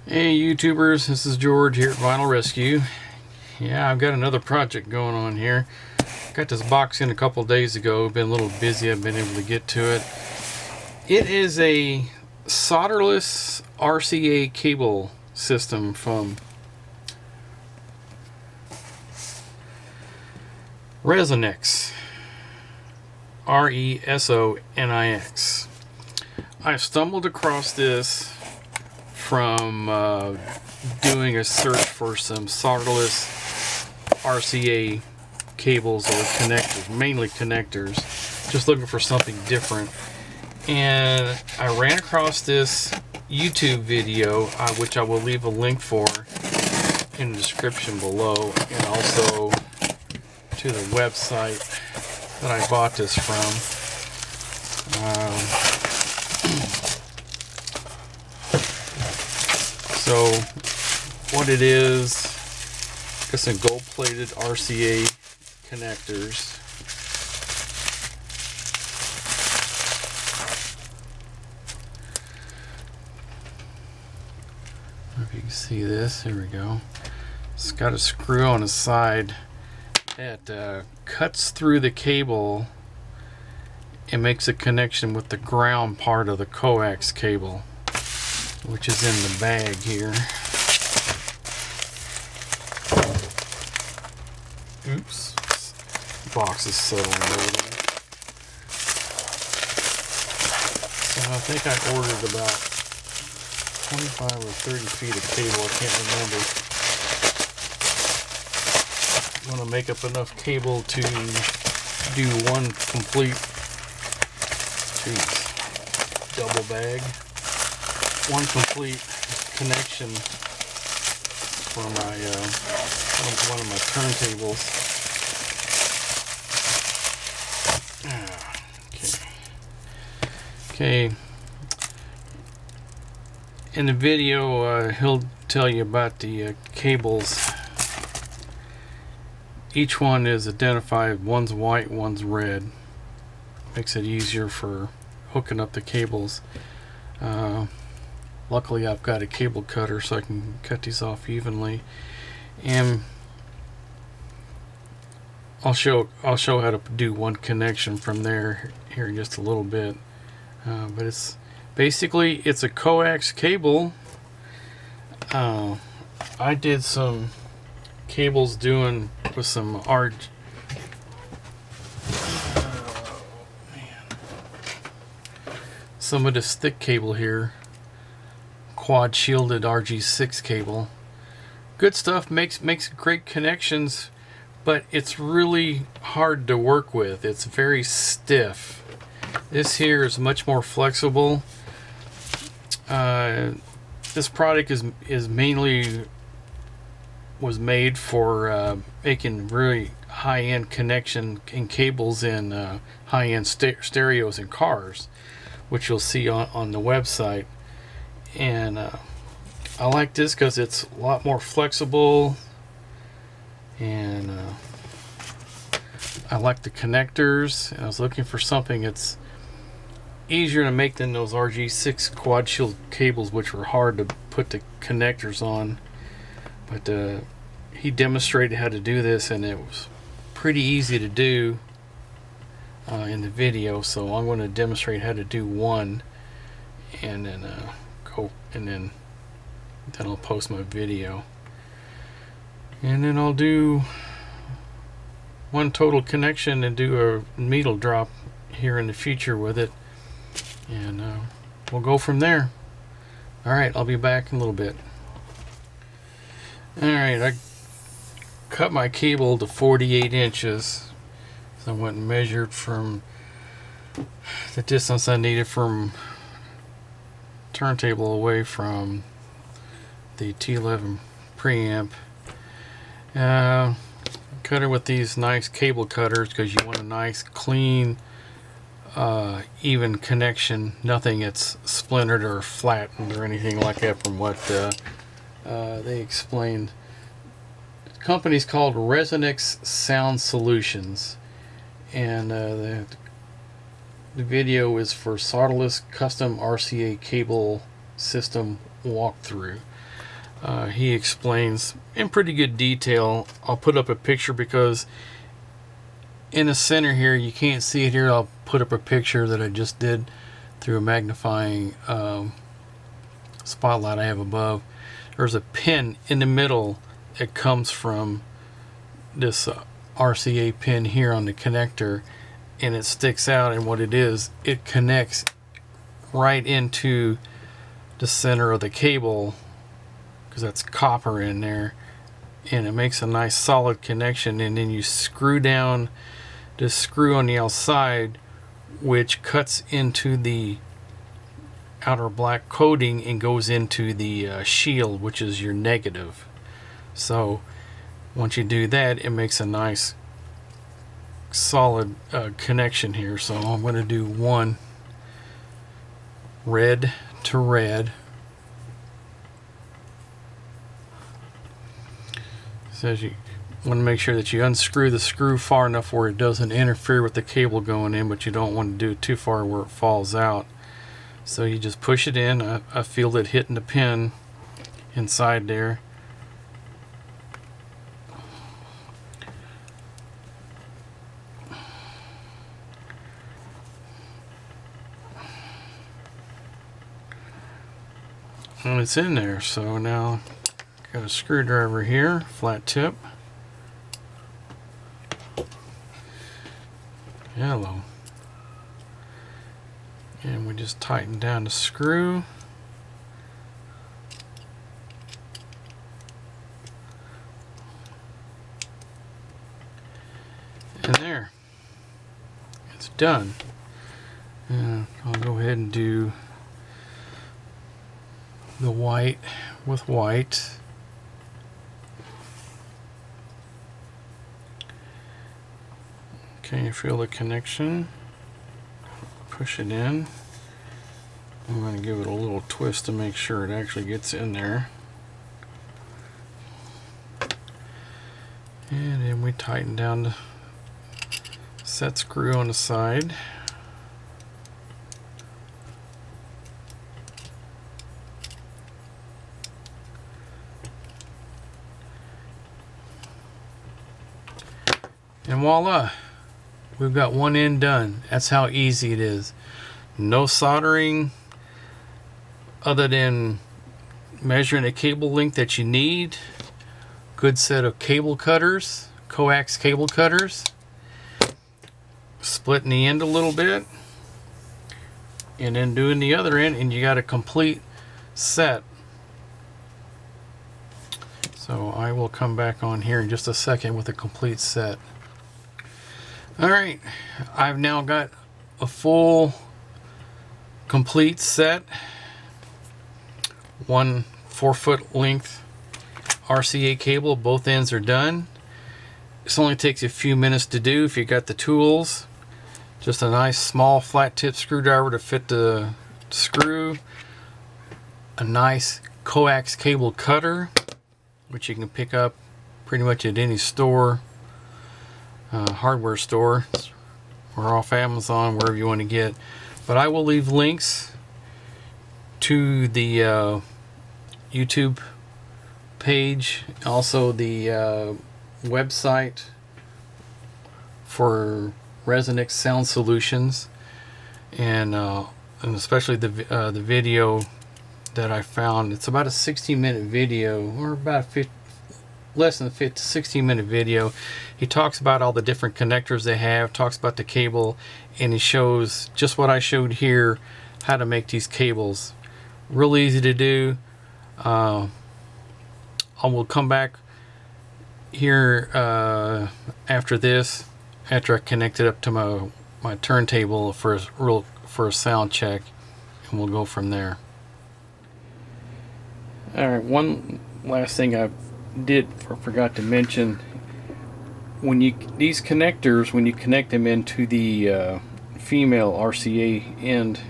Hey YouTubers, this is George here at Vinyl Rescue. Yeah, I've got another project going on here. Got this box in a couple days ago. Been a little busy, I've been able to get to it. It is a solderless RCA cable system from Resonix. Resonix. I stumbled across this from doing a search for some solderless RCA cables or connectors, mainly connectors, just looking for something different. And I ran across this YouTube video, which I will leave a link for in the description below, and also to the website that I bought this from. So what it is, it's some gold-plated RCA connectors. I don't know if you can see this. Here we go. It's got a screw on the side that cuts through the cable and makes a connection with the ground part of the coax cable, which is in the bag here. Oops, box is settling over. So I think I ordered about 25 or 30 feet of cable, I can't remember. I'm going to make up enough cable to do one complete double bag. One complete connection for my one of my turntables. Okay. In the video, he'll tell you about the cables. Each one is identified. One's white, one's red. Makes it easier for hooking up the cables. Luckily I've got a cable cutter so I can cut these off evenly, and I'll show how to do one connection from there here in just a little bit. But it's basically a coax cable. I did some cables doing with some some of this thick cable here, quad shielded RG6 cable. Good stuff, makes great connections, but it's really hard to work with. It's very stiff. This here is much more flexible. This product is mainly was made for making really high-end connection and cables in high-end stereos in cars, which you'll see on the website. And I like this because it's a lot more flexible, and I like the connectors. And I was looking for something that's easier to make than those RG6 quad shield cables, which were hard to put the connectors on. But he demonstrated how to do this, and it was pretty easy to do in the video. So I'm going to demonstrate how to do one, and then then I'll post my video, and then I'll do one total connection and do a needle drop here in the future with it, and we'll go from there. Alright, I'll be back in a little bit. Alright, I cut my cable to 48 inches. So I went and measured from the distance I needed from turntable away from the T11 preamp. Cut it with these nice cable cutters because you want a nice clean even connection, nothing that's splintered or flattened or anything like that, from what they explained. The company's called Resonix Sound Solutions, and the video is for solderless custom RCA cable system walkthrough. he explains in pretty good detail. I'll put up a picture because in the center here, you can't see it here. I'll put up a picture that I just did through a magnifying spotlight I have above. There's a pin in the middle that comes from this RCA pin here on the connector, and it sticks out, and what it is, it connects right into the center of the cable, because that's copper in there, and it makes a nice solid connection. And then you screw down this screw on the outside, which cuts into the outer black coating and goes into the shield, which is your negative. So once you do that, it makes a nice solid connection here. So I'm going to do one red to red. Says you want to make sure that you unscrew the screw far enough where it doesn't interfere with the cable going in, but you don't want to do it too far where it falls out. So you just push it in. I feel it hitting the pin inside there. And it's in there. So now got a screwdriver here, flat tip. Yellow. And we just tighten down the screw. And there. It's done. And I'll go ahead and do the white with white. Okay, you feel the connection. Push it in. I'm going to give it a little twist to make sure it actually gets in there. And then we tighten down the set screw on the side. And voila, we've got one end done. That's how easy it is. No soldering other than measuring a cable length that you need. Good set of cable cutters, coax cable cutters. Splitting the end a little bit. And then doing the other end, and you got a complete set. So I will come back on here in just a second with a complete set. Alright, I've now got a full complete set. One 4-foot length RCA cable, both ends are done. This only takes a few minutes to do if you got the tools. Just a nice small flat tip screwdriver to fit the screw. A nice coax cable cutter, which you can pick up pretty much at any store. Hardware store or off Amazon, wherever you want to get. But I will leave links to the YouTube page, also the website for Resonix Sound Solutions, and especially the video that I found. It's about a 60-minute video, or about less than a 60-minute video. He talks about all the different connectors they have, talks about the cable, and he shows just what I showed here, how to make these cables. Real easy to do. I will come back here after this, after I connect it up to my turntable for a sound check, and we'll go from there. Alright, one last thing I forgot to mention. These connectors, when you connect them into the female RCA end,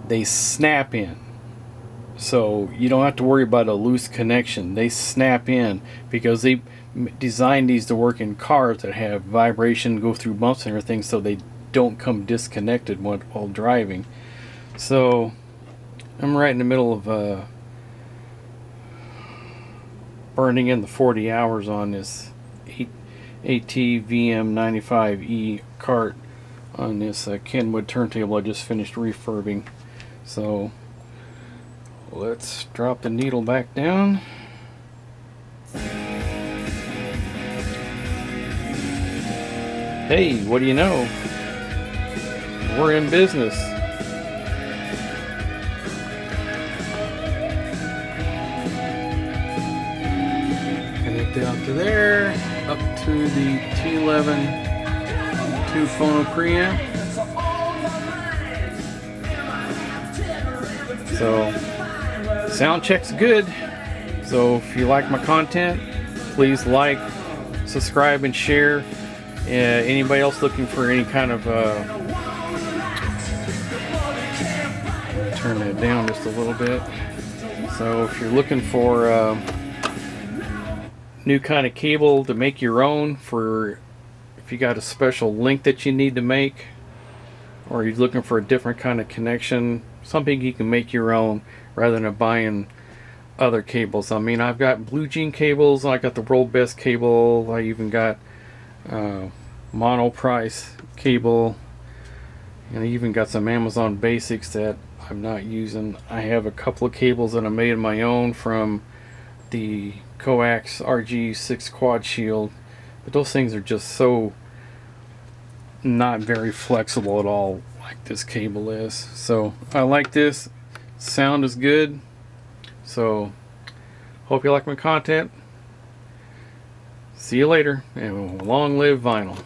they snap in. So you don't have to worry about a loose connection. They snap in because they designed these to work in cars that have vibration, go through bumps and everything, so they don't come disconnected while driving. So I'm right in the middle of burning in the 40 hours on this AT-VM95E cart on this Kenwood turntable I just finished refurbing. So let's drop the needle back down. Hey, what do you know? We're in business. Connect it up to there, up to the T11 2-phono preamp. So sound check's good. So if you like my content, please like, subscribe, and share. Anybody else looking for any kind of turn that down just a little bit. So if you're looking for new kind of cable to make your own, for if you got a special link that you need to make, or you're looking for a different kind of connection, something you can make your own rather than buying other cables. I mean, I've got Blue Jean cables, I got the World Best cable, I even got mono price cable, and I even got some Amazon Basics that I'm not using. I have a couple of cables that I made on my own from the Coax RG6 quad shield, but those things are just so not very flexible at all like this cable is. So I like this, sound is good. So hope you like my content. See you later, and long live vinyl.